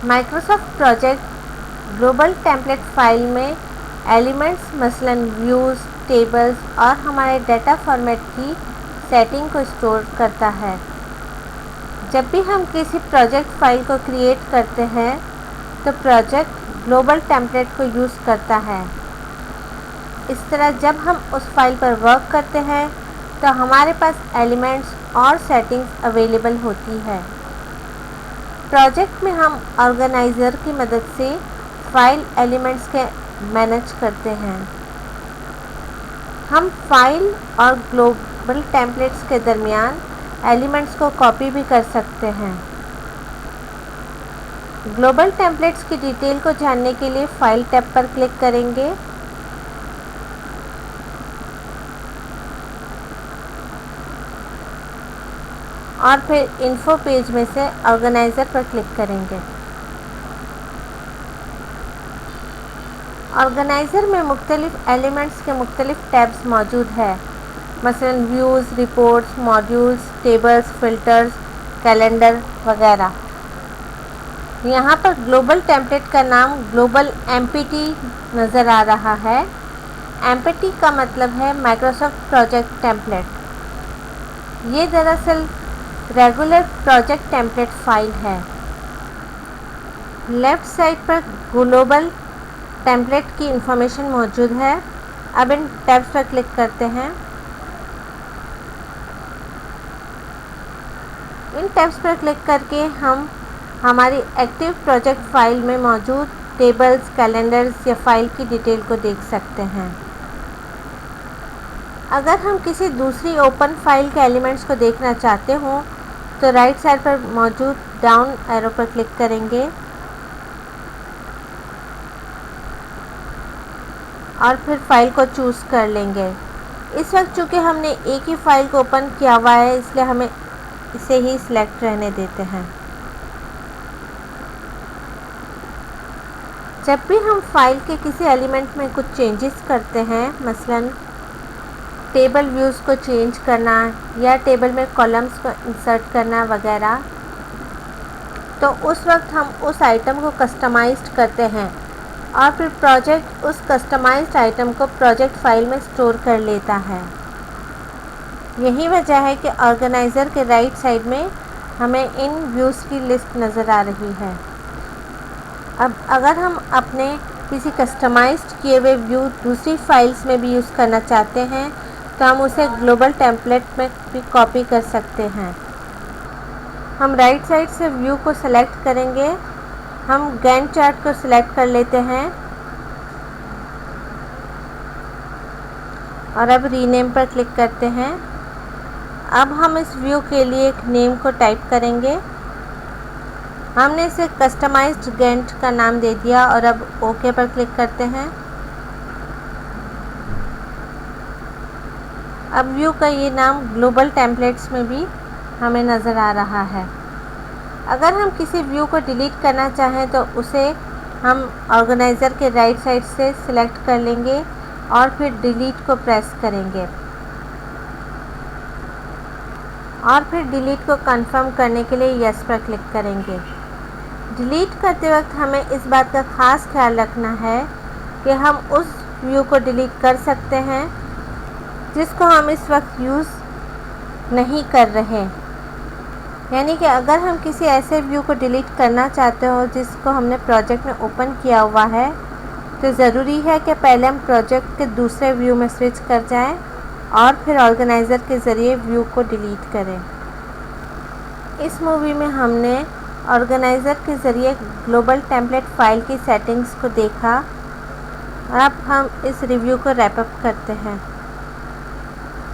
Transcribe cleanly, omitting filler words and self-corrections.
Microsoft project global template file में elements मसलन views, tables और हमारे डाटा फॉर्मेट की सेटिंग को स्टोर करता है। जब भी हम किसी प्रोजेक्ट फाइल को क्रिएट करते हैं तो प्रोजेक्ट ग्लोबल टेम्पलेट को यूज़ करता है। इस तरह जब हम उस फाइल पर वर्क करते हैं तो हमारे पास एलिमेंट्स और सेटिंग्स अवेलेबल होती है। प्रोजेक्ट में हम ऑर्गेनाइज़र की मदद से फाइल एलिमेंट्स के मैनेज करते हैं। हम फाइल और ग्लोबल टेम्पलेट्स के दरमियान एलिमेंट्स को कॉपी भी कर सकते हैं। ग्लोबल टेम्पलेट्स की डिटेल को जानने के लिए फाइल टैब पर क्लिक करेंगे और फिर इन्फो पेज में से ऑर्गेनाइज़र पर क्लिक करेंगे। ऑर्गेनाइज़र में मुख्तलिफ एलिमेंट्स के मुख्तलिफ टैब्स मौजूद है, मसलन views, reports, modules, tables, filters, calendar वगैरह। यहाँ पर ग्लोबल टेम्पलेट का नाम ग्लोबल एमपीटी नज़र आ रहा है। एमपीटी का मतलब है माइक्रोसॉफ्ट प्रोजेक्ट टेम्पलेट। ये दरअसल रेगुलर प्रोजेक्ट टेम्पलेट फाइल है। लेफ़्ट साइड पर ग्लोबल टेम्पलेट की इंफॉर्मेशन मौजूद है। अब इन टैब्स पर क्लिक करते हैं। इन टैब्स पर क्लिक करके हम हमारी एक्टिव प्रोजेक्ट फाइल में मौजूद टेबल्स, कैलेंडर्स या फाइल की डिटेल को देख सकते हैं। अगर हम किसी दूसरी ओपन फाइल के एलिमेंट्स को देखना चाहते हों तो राइट साइड पर मौजूद डाउन एरो पर क्लिक करेंगे और फिर फाइल को चूज़ कर लेंगे। इस वक्त चूँकि हमने एक ही फाइल को ओपन किया हुआ है इसलिए हमें इसे ही सिलेक्ट रहने देते हैं। जब भी हम फाइल के किसी एलिमेंट में कुछ चेंजेस करते हैं, मसलन टेबल व्यूज़ को चेंज करना या टेबल में कॉलम्स को इंसर्ट करना वगैरह, तो उस वक्त हम उस आइटम को कस्टमाइज्ड करते हैं और फिर प्रोजेक्ट उस कस्टमाइज्ड आइटम को प्रोजेक्ट फाइल में स्टोर कर लेता है। यही वजह है कि ऑर्गेनाइज़र के राइट साइड में हमें इन व्यूज़ की लिस्ट नज़र आ रही है। अब अगर हम अपने किसी कस्टमाइज्ड किए हुए व्यू दूसरी फाइल्स में भी यूज़ करना चाहते हैं तो हम उसे ग्लोबल टेम्पलेट में भी कॉपी कर सकते हैं। हम राइट साइड से व्यू को सेलेक्ट करेंगे। हम गैंट चार्ट को सिलेक्ट कर लेते हैं और अब रीनेम पर क्लिक करते हैं। अब हम इस व्यू के लिए एक नेम को टाइप करेंगे। हमने इसे कस्टमाइज्ड गैंट का नाम दे दिया और अब ओके पर क्लिक करते हैं। अब व्यू का ये नाम ग्लोबल टेम्पलेट्स में भी हमें नज़र आ रहा है। अगर हम किसी व्यू को डिलीट करना चाहें तो उसे हम ऑर्गेनाइज़र के राइट साइड से सिलेक्ट कर लेंगे और फिर डिलीट को प्रेस करेंगे और फिर डिलीट को कंफर्म करने के लिए यस पर क्लिक करेंगे। डिलीट करते वक्त हमें इस बात का ख़ास ख्याल रखना है कि हम उस व्यू को डिलीट कर सकते हैं जिसको हम इस वक्त यूज़ नहीं कर रहे। यानी कि अगर हम किसी ऐसे व्यू को डिलीट करना चाहते हो जिसको हमने प्रोजेक्ट में ओपन किया हुआ है तो ज़रूरी है कि पहले हम प्रोजेक्ट के दूसरे व्यू में स्विच कर जाएं और फिर ऑर्गेनाइज़र के ज़रिए व्यू को डिलीट करें। इस मूवी में हमने ऑर्गेनाइज़र के ज़रिए ग्लोबल टेम्पलेट फाइल की सेटिंग्स को देखा और अब हम इस रिव्यू को रैप अप करते हैं।